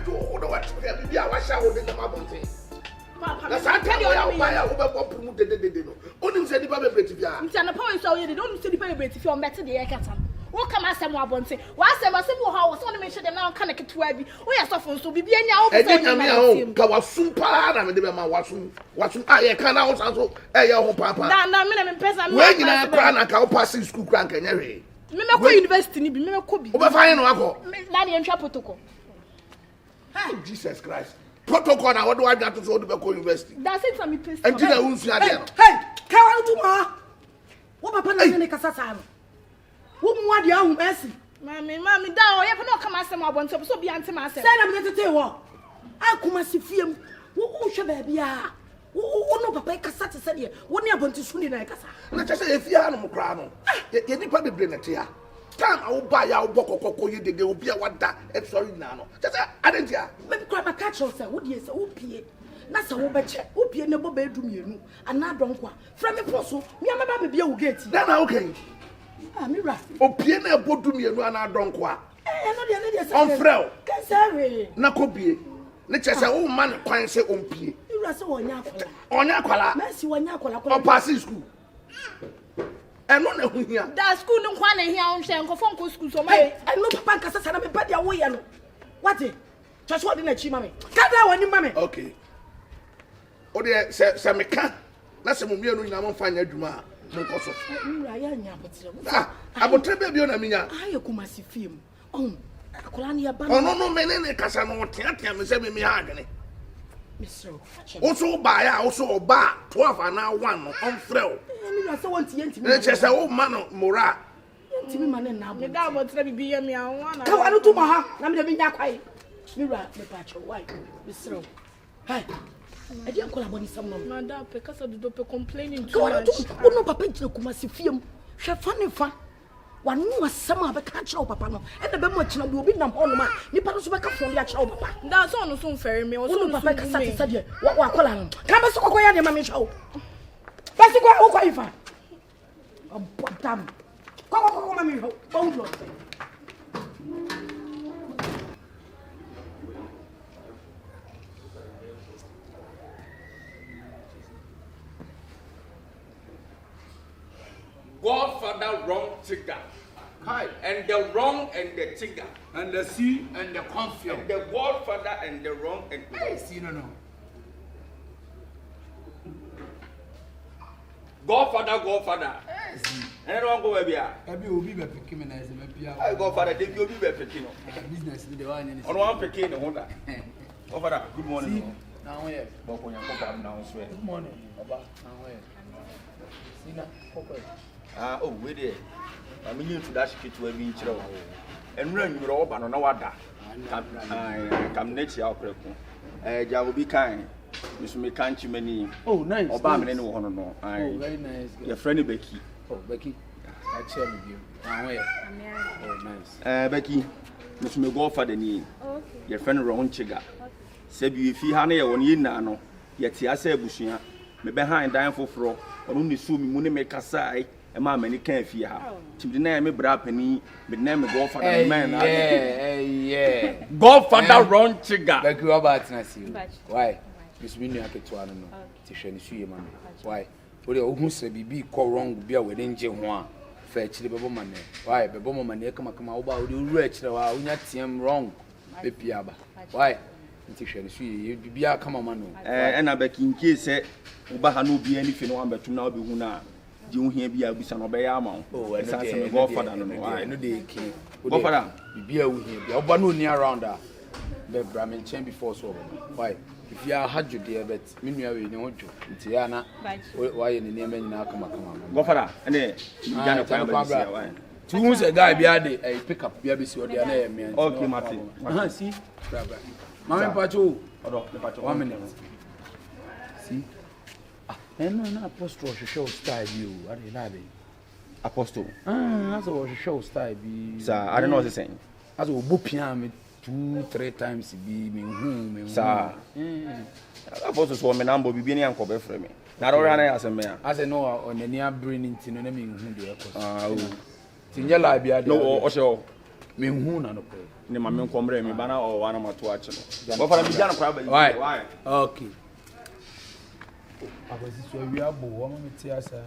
do what be a wash out in the mountain. That's how tell you why I will promote the only said the Bible. It's an appointment, so you don't see the Bible if you're better the air. What come as someone wants it? Why say my simple house on the mission and now can I get to where we are suffering to be being your own. Kawasum Para and the Bama watching I can also a your papa. Now, minimum person, when you are crying, I can pass school crank and every. Mimako University, Mimako be over fine. Nanny and Chapotoko. Jesus Christ. Protocol, I would like that to go to Bako University. That's it from me, please. And I won't see again. Hey, Kawan, what happened in the Casasam? What do you mercy? Mammy, down, you cannot come as someone wants to so be answer myself. Say, I'm going to tell you. I Kumasi film. Who should be? Who no papa Casata said here? What do you want to soon in a casa? Let us say if you are no crown, you probably bring it here. Come, I will buy our Boko, you will be a what that, sorry, Nano. Just I didn't hear. Maybe grab a catch yourself. What do you say? Opie. That's a woman check. Opie in the bedroom, you and not don't qua. From a posso, me and my baby will get. Then okay. Mira. Opie na bodu mi enu ana donkwa. No dey say. On frel. Kesare. Na kobi. Ne chese wo man kwan se ompie. Mira se wonya akwala. Onya akwala. Mercy wonya akwala. O pass school. Eno na hu hia. Da school no kwa na hia on hwe nkofo nko school so mai. Eno papa nkasa sana me padi awo ye no. What? Just what na chi mame. Kada wani mame. Okay. O de se me ka na se mo mienu nyina mo fa nya adwuma. Monkoso. Mura ya nya abotre. Abotre be bi o na minya. Aye Kumasi film. Akola na ya ba. No menene kasa no teatea me se me ha adwene. Misro. Oso ba ya oso ba 12 ana 1 no on frel. Mura se won tie ntimi. Ne chese wo ma no mora. Ntimi ma ne na abo. Me da abotre bi ya me anwa na. Ka wa no tuma ha na me de nya kwai. Mura me pa cho why. Misro. Hey. I didn't call about some of Madame because of the complaining too much. Oh no, Papa, Kumasi film. She funny fun. One was some of a catch up, Papa, and the Bemuch will be numb on my. You pass back from the actual Papa. That's all soon fair me. Also, Papa said, what call on? Come as a quiet mammy show. That's a quiet fun. Oh, damn. Come on, mammy. Oh, Godfather wrong tigger. And the wrong and the tigger. And the sea and the Confion. And the Godfather and the wrong and the wrong. See, no. Godfather. And I don't go where we are. I will be picking as a I Godfather, they will be picking. Business with the one. On one picking, Godfather, good morning. Now, where? Good morning. See now, oh, wait there. I'm new to that shit where we chill. And run your open on our come next year. I will be kind. Miss McCanchi many. Oh, nice. Obama, anyone know. Very nice. Your friend Becky. Oh, Becky. I share with you. Oh, nice. Becky, Miss McGo for the knee. Your friend Ron Chiga. Said you if he had a 1 year now, yet he has a bushia. Me behind dying for fro, or only sue me money make a sigh, and my many can't fear her. To deny me brappenny, but name a Godfather man. Yeah. Godfather Ron Chigga. Like you about Nancy. Why? Miss Winnie, I get one. Tishan, see, mamma. Why? For the Ogus be called wrong, be a wedding Jim. Fetch the Boman. Why? The Boman, come about you wretch, I will not see him wrong. Piaba. Why? You be a come on, and I bet in case Ubahanu be anything one but to now be Huna. You hear be a Bissan obey Amon. Oh, I say, Godfather, I know they came. Godfather, be a here, the Obanu near around her. The Brahmin chain before so. Why? If you are had you dear, but meanwhile, we know you. Tiana, why in the name now come on. Godfather, and then you 2 months a guy be a pick up BBC or the other man. Okay, Martin. See, Mamma Pacho, 1 minute. See, and Apostle show style you. What did I be? Apostle. That's what show style be. Sir, I don't know what you're saying. As a boopia 2-3 times be me home. Sir, Apostle was my number be being uncle for me. Not all right as a man. As I know on the near bringing to me who do. Tinjala be no or show me who no. ne ma me nkomre me bana o wana mato ache no go fara bi jana kwa ba why okay akwasi so wi abo wo ma meti asa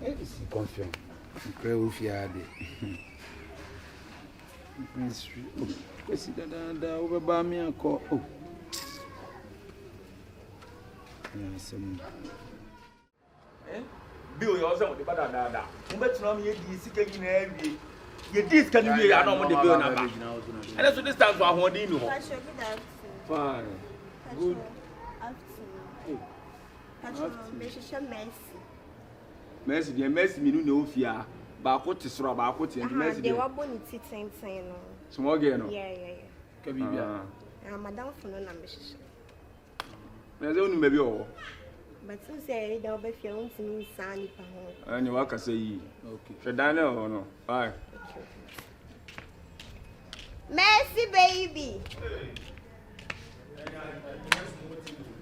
si Confion nkre wo fiade ministry kwasi da wo ba mi akọ oh Yes, Bill, you also want the bad dada. But no, you sick in every. You this can you are not the bill number. And that's what this time for one day. Fine. Good. Mercy, dear Mercy, me no fear. Bako to sra, bako to Mercy. They were born in Titan. Small girl. Yeah. Kabibia. Madam for no ambition. There's only maybe all. But since I don't be feeling to me, Sandy. And you work, I say, okay. Should I know or no? Bye. Mercy, baby.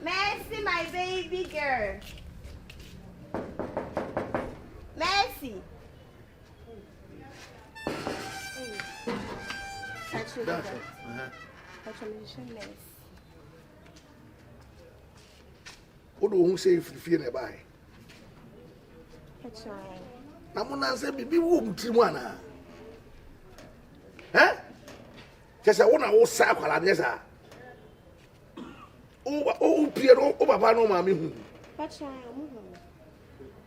Mercy, my baby girl. Mercy. Touch your Mercy. What do you say if you feel nearby? That's right. I'm not saying be womb Trimana. Eh? Just I want to sack while I'm yes. Oh, Piero, oh, Papa, no, mammy. That's right.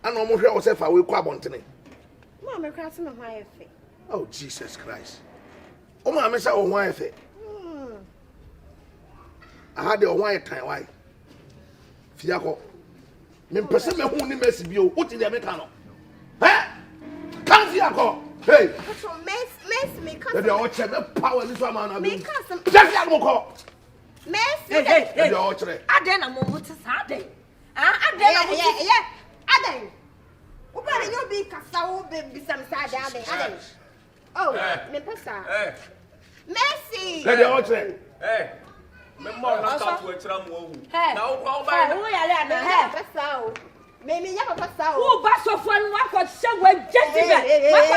I know more yourself. I will come on today. Mamma, crossing my wife. Oh, Jesus Christ. Oh, my miss our wife. I had a white time. Why? Fiaco. Men person me who ni Mercy bio. What is the Americano? Eh? Come Fiaco. Hey. What's wrong? Mercy, me They all check the power this one man. me cousin. Just like Moko. Mercy. They all check. Aden amomo te sade. Aden amomo. Yeah. Aden. Who better you be kasa wo be some sade Aden. Oh, me pesa. Mercy. They all check. Hey. Me more na ta to etira mo hu. Na wo kwa Ba wo yale ana he. Pesa o. Me ya pesa o. Wo ba so fo no akọ hye wa jejibe. Akọ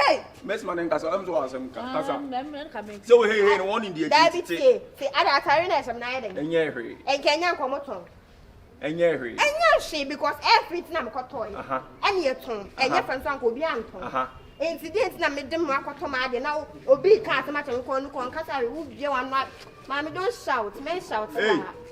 hye. Mercy man nka so am so asem ka kasa. Me ka me. So hey no one in the David say ada atare na esem na yeden. Enye hwe. Enkenya nkomoton. Enye hwe. Enya hwe because everything am kotoy. Anya eton. Enya fansan ko bi anton. Incident na me dem akoto ma ade na obi ka asem achen ko no kon kasa we bie wan na Mommy, don't shout. Men shout.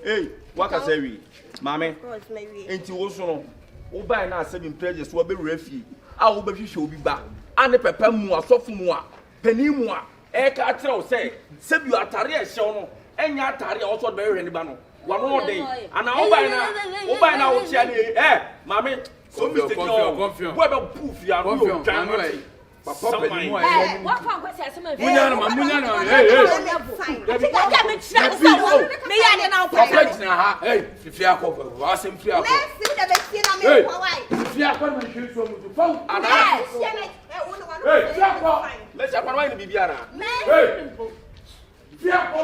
Hey, what can say we? Mommy, God, my way. ain't you also? O buy now 7 pages to be refi. I will be show be back. And the pepper mua, sofu mua, penny mua. Eka tell say, save you atari a show. And ya tari also very anybody. One more day. And I buy now, eh, Mommy, so Confion. What about poof? You are Confion. Papa, what for question asem e? Munyana, hey. Me ya de na Papa na ha. Hey, Fiaco, asem Fiaco. Mercy, the best na me kwa why. Fiaco na hwe so mu fo. Ana. Hey, Fiaco. Let's have one bibiara. Hey. Fiaco.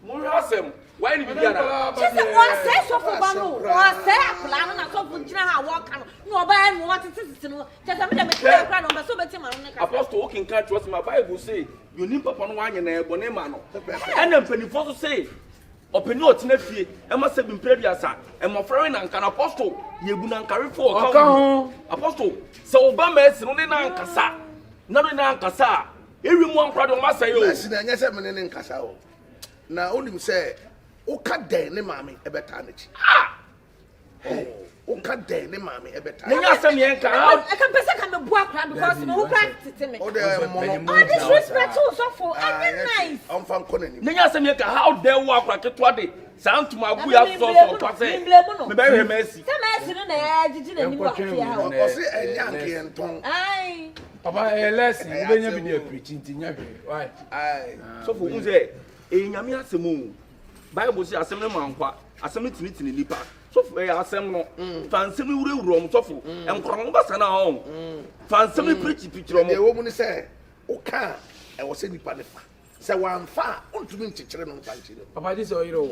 Mo asem. Why ni bibiara? She say one say so for banu. One say akula no na so for gina ha work no. No oba no what titi no. Just me dem kira kra no be so beti ma no ka. Apostle walking can't trust my Bible say you need papa no wan na ebone ma no. And them penifo so say openi otina fie e ma se bimpreduasa e mo frere na nka na apostle yebu na nkare fo o ka apostle se oba Mercy no na nkasa na no na nkasa ewi mu ankra de o ma say o. Mercy na nya se me ne nkasa o. Na onim say o ka den ne mame e beta na chi. O ka den ne mame e beta. Ne nya asem yen ka. I can person can be boa kra because no practice me. O de mono. Oh, disrespect so for and nice. I'm fan konani. Ne nya asem yen ka how dare wo akra keto de santuma agu ya so kwa say. Me be we Mercy. Se Mercy no na jiji na ni wa kia ha. O se enya nke nton. Ai. Papa, lesson, you benya be there preaching tinya hwe. Why? Ai. So for unze enyame asem o. Bible say asem ne mankwa, asem ne tinitini nipa. So for asem no, fansem ne wurewurom so for enkron ba sana ho. Fansem preach picture E mo. wo mu ni say o ka e wo se nipa ne fa. Se wan fa ontumi nchekere no nfa nchire. Papa, this is your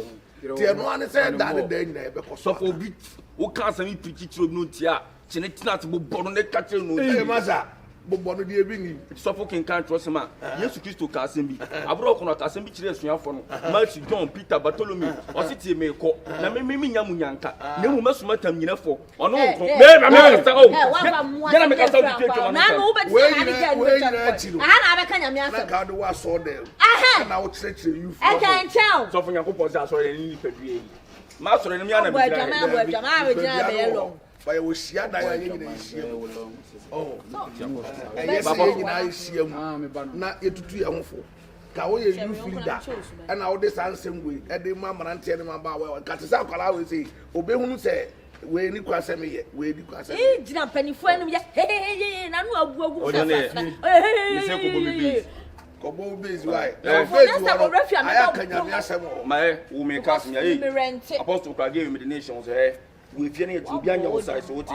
Tie no an say da de da nyina e be ko So for bi o ka asem preach picture no ntia, chine tinat bo bono ne ka kire no. Eh masa. Bobo de ebingi. So fucking can't trust him. Yesu Christo Kasimbi. Abro kono Kasimbi chire suafo no. Matthew, John, Peter, Bartholomew. O siti me ko. Na me nyamunyanka. Na mu masuma tam nyinafo. Ono ko. Me kasa o. Gana me kasa o twetwa na no be ti na aha na abeka nyame asem. Na ka do wa so dem. Na o chire you. E kan chao. So for Nyankopon say so ni padue. Ma so ni me ana me jama be jina be long. By we share that oh, yes, I see him. Not yet to 3 and 4. Kawo ye youth leader, and all this handsome way. And the mamma and tell him about well, Catasaka, I will say, obey whom say, we need to answer me, we need to answer. Hey, Jina Penny friend, hey, I know Kobo busy, why? My woman cast me, Apostle gave me the nations, we finish to be on your side, so what?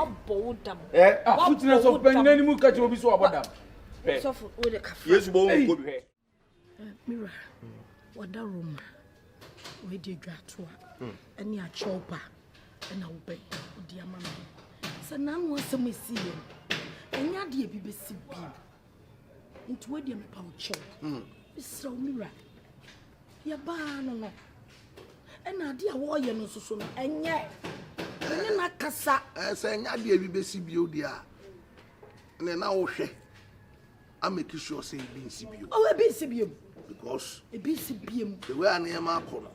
Footness of Penny, any more catch will be so about them. Yes, go ahead. Mira, what that room? We did got to any a chopper, and I'll bet, dear mamma. So none wants to miss you, and your dear BBC into where the pouch. So, Mira, your barn, and I dear warrior no so, and yet. Na kasa say nya de BBC bio dia na na wo hwe I make sure say BBC bio oh BBC bio because BBC bio the way an yema akono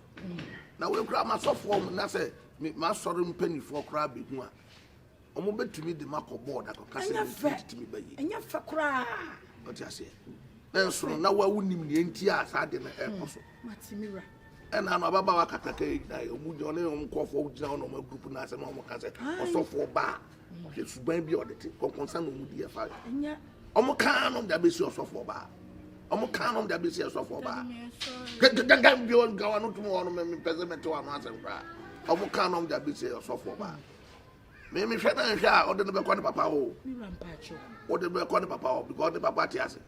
na we kra ma so form na say ma soro mpani for kra be hu a omo betumi de makọ board akọka say betumi bayi enya fa kra o ti ase na so na wa wunim ne enti a sa de na ekoso matimira and I'm about Kataka, Omujon, Omkofo, down on my group, Nasa, Omokase, or so for bar. It's baby audit, concern with the fire. Omokan on the basis of for bar. Omokan on the basis of for bar. Get beyond going to more on President to an answer. Omokan on the basis of for bar. Maybe Shana and Shah or the Becon Papa, or the Becon Papa, because the Papa Tias.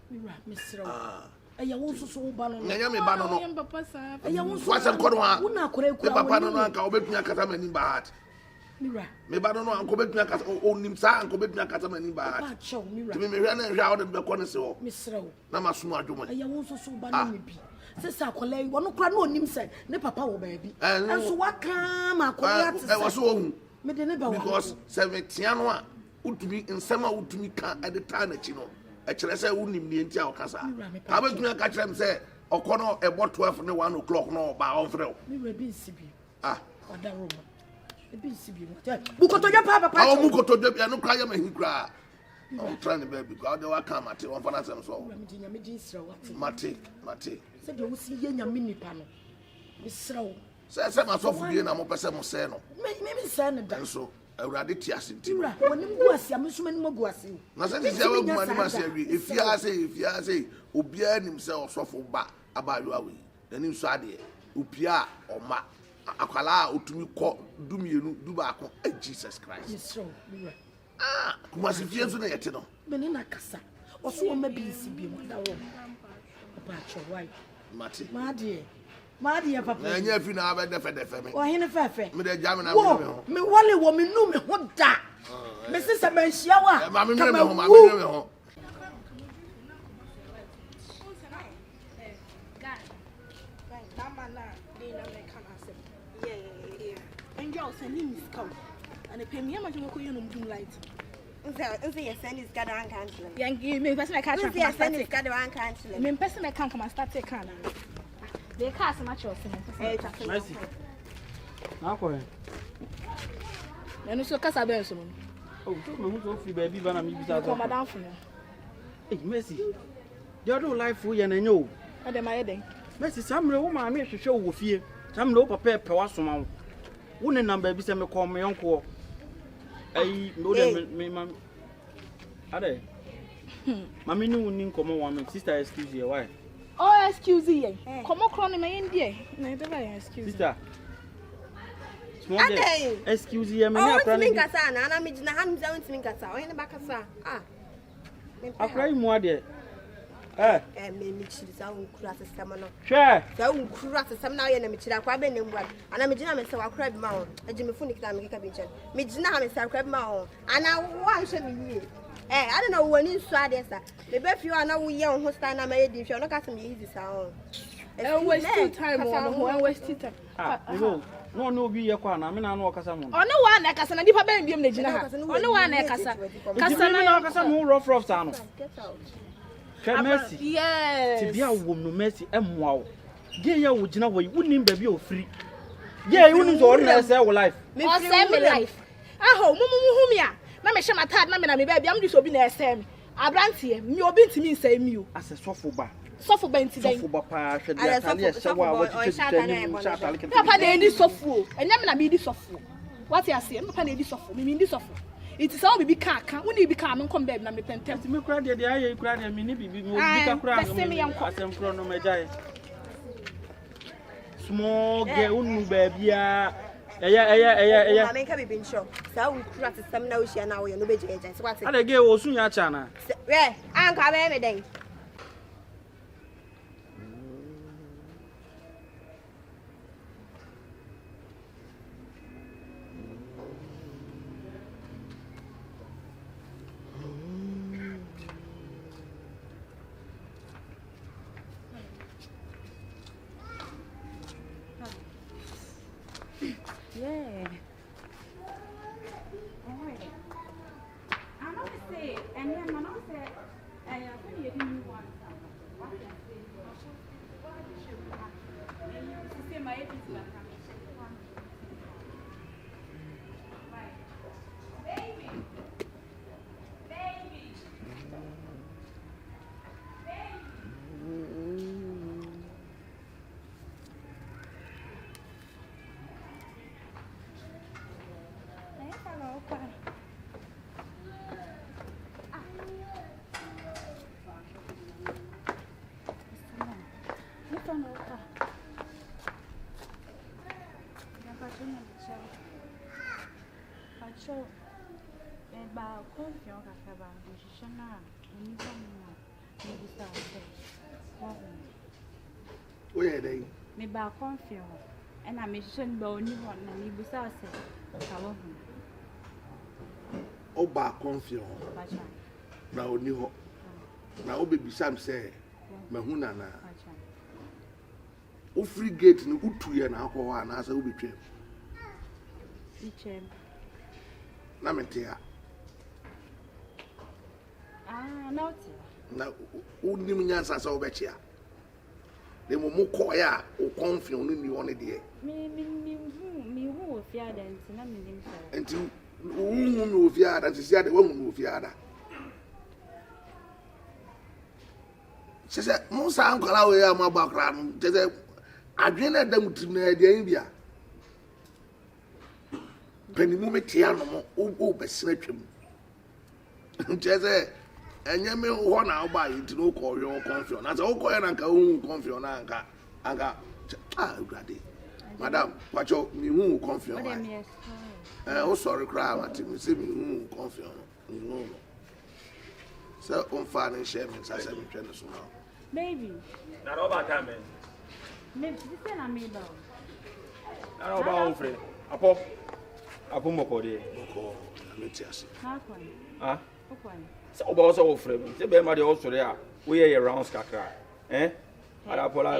I want to so balon. Nyame ba no no. Wasam kodwa. Una kore kura. Papa no anka obetuna kasa mani ba hat. Mira. Me ba no anka obetuna kasa onim sa anka obetuna kasa mani ba hat. Papa chow mira. Me hwa na hwa de be kone se ho. Misrew. Na maso adwuma. I want to so balon bi. Sesa akole wono kura no onim se ne papa wo ba bi. Enso waka ma akole ate se. E was ohun. Me de ne ba wo. Because 70 no a utumi nsema utumi ka at the time achi no. A chere unim ni enti a okasa abetuna ka chere say okono ebo 12 ne 1 o'clock no ba onfrel me rebi nsibi oda room ebi nsibi bukoto ja papa awu bukoto ja bia no kra ya mahi kra I'm trying to baby because they wa come at one for na sem so mate say de wusi ye nyame nipa no misrawo say ma so fu bie na mo pese mo say no me say no da so Awurade ti ase nti mira wonim guase amesuma nim guase na se ti se wa guma ni ma se wi efia se obia nim se osofo ba abayo awi anim so ade opia oma akwala otumi kọ dumienu dubaako Jesus Christ yes so mira Kumasi fie so na yete no me ne na kasa oso wo ma bi nsi bi mo da wo papa chowai mate Madia papa. Na nya fi na aba defe me. O hene fefe. Me de jam na me ho. Me wale wo me nu me ho da. Me sese man hia wa. Ma me me ho. Angel send him his cow. And pay me much ko you no dum light. Unse ye send his gather and cancel. Yang me person I catch. Unse ye send his gather and cancel. Me person I can come and start take can. They cast much of Mercy. Now, and so Casa Benson. Oh, so free baby, but I'm Madame for Hey, Mercy. You don't like food and I know. And then my heading. Mercy, some woman I made to show with fear. Some no prepare per some. Wouldn't number be some call my uncle. I know them, ma'am. Are they? Mammy knew come on, sister, excuse you, why? Oh, excuse me. Come on, my India. Excuse me. Excuse me, I'm not going to say, and I'm in the hands of Minkasa, or in the back of I cry more there. Maybe she's own classes, someone. Sure, so crosses some now in a Michela Quabbin and what, and I'm a gentleman, so I crab mount, a Jimmy Funic, I'm a cabin. Midna, Mr. Crab mount, and now why should we? I don't know when you saw this. Maybe if you are not young, who stand on my head, if you're not casting me easy sound. And wasting time on wasting time. No, be a corner. I mean, I know Cassam. Oh, no one, I can never be him. Oh, no one, I can Cassam, rough sound. Mercy, yes. To be a woman, Mercy, and wow. Dear, would you know what you wouldn't be free? Yeah, you wouldn't ordinary life. Me life. Aho, Mumia. Mamma Shama Tad, Mamma, baby, I'm just obeying SM. I brand here, you're being to me, say you. As a soft bar. Soft bent today. Papa, they did so full, and never be this of fool. What I say, Papa, this of me, mean this of it is all be car, when you become and come back, and me tempt me cried the eye, cried and me, be small girl, baby. Yeah. I make a been sure. So we crack some notion now. You're no better. What's it? I get also your channel. Yeah, I'm coming every day. Yeah. Alright. I know to say, and then I know to say, I think you didn't want what I say. What you say, my is baby. About Confion, where are they? Me about Confion, and I mentioned Bonnie one and you beside say, Oh, back Confion. Now, new. Now, baby Sam say, Mahuna. O free gate no utu na akwa na asa obi twem. Ichem. Na metia. No. Na unim nyansa sa obechia. De mo ko ya o Confion no ni one de. Me hu ofia da nti na me nim so. Enti hu no ofia da nti sia de wo hu no ofia da. Sese mo sa ankola we ya ma bakra no. Sese adwene da mutim na de an bia. Penimu metia no mo o besena twem. Sese enye me ho na oba yiti no ko yo Confion na se o ko ya na nka hu Confion na nka urade madam pacho mi hu Confion o sorry cry mati mi se mi hu Confion no so on fa na share me sa se mi twa no so now baby na roba time me say na me ba na roba on free apo moko de moko ametias ha kwa so oba also ofre me se be ma de osore a we ye rounds kakra ada pola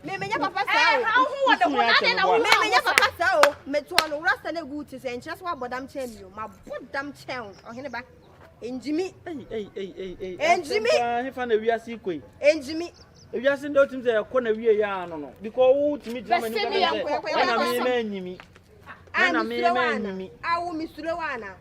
be me nya papa sa o hu wo de ho na de na wo me nya papa sa o me to no rasta na good se enche so abodam chen mi o ma bodam chen o hene ba enjimi enjimi he fa na wiase koi enjimi wiase ndo tim se ko na wie ya no because wo timi timi mani ka na me na anyimi na me na anyimi awu misure wana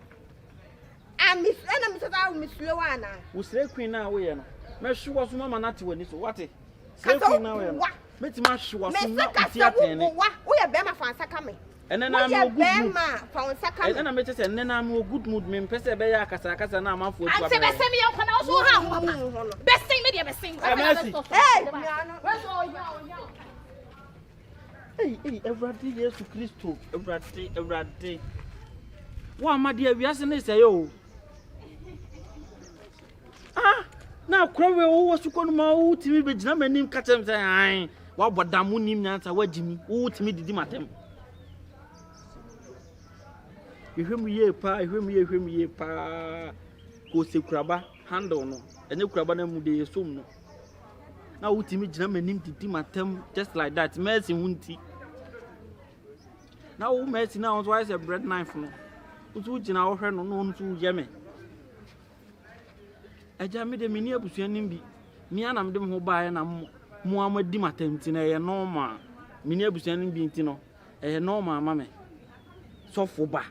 ana misata awu misure wana wo sire queen na wo ye no me hwe so mama na te wani so wate sire queen na wo ye no me ti ma hwe so na ti atene wo ye be ma fa nsaka me ene na me good mood fa nsaka me ene na me tese ene na me good mood me pese be ya akasa na amafo otu ante be se me yon kwana so ha ho be sing me de be sing hey everybody Yesu Kristo everybody wa amade awiase ne se yo na krowe wo suko no ma wo timi be gina manim ka tem se han wa bodamu nim nyansa wagimi wo timi didi matem ehwem ye pa ehwem ye pa ko sekuraba handle no enye kuraba na mu de yesom no na wutimi gina manim titi matem just like that mercy hunti na wo mercy na so wise bread knife no wo gina wo hwe no no so ye me aja me de meni abusuanim bi mi anam de ho baaye na mo amadi matem ti na ye normal meni abusuanim bi nti no normal ma me sofo ba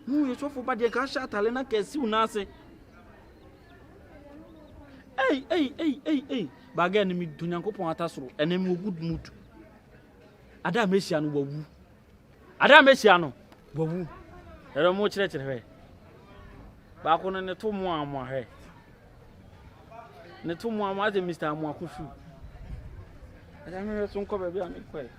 mu ye sofo ba de ka sha tale na kesi unase Hey, baga ni mi dunyankopon atasoro ene mi good mood ada mesia no wawu ere mo kire he ba ko no ne to mo amwa he ne to mo amwa de Mr. Amwa kufu ada me so nko ba bi am kwai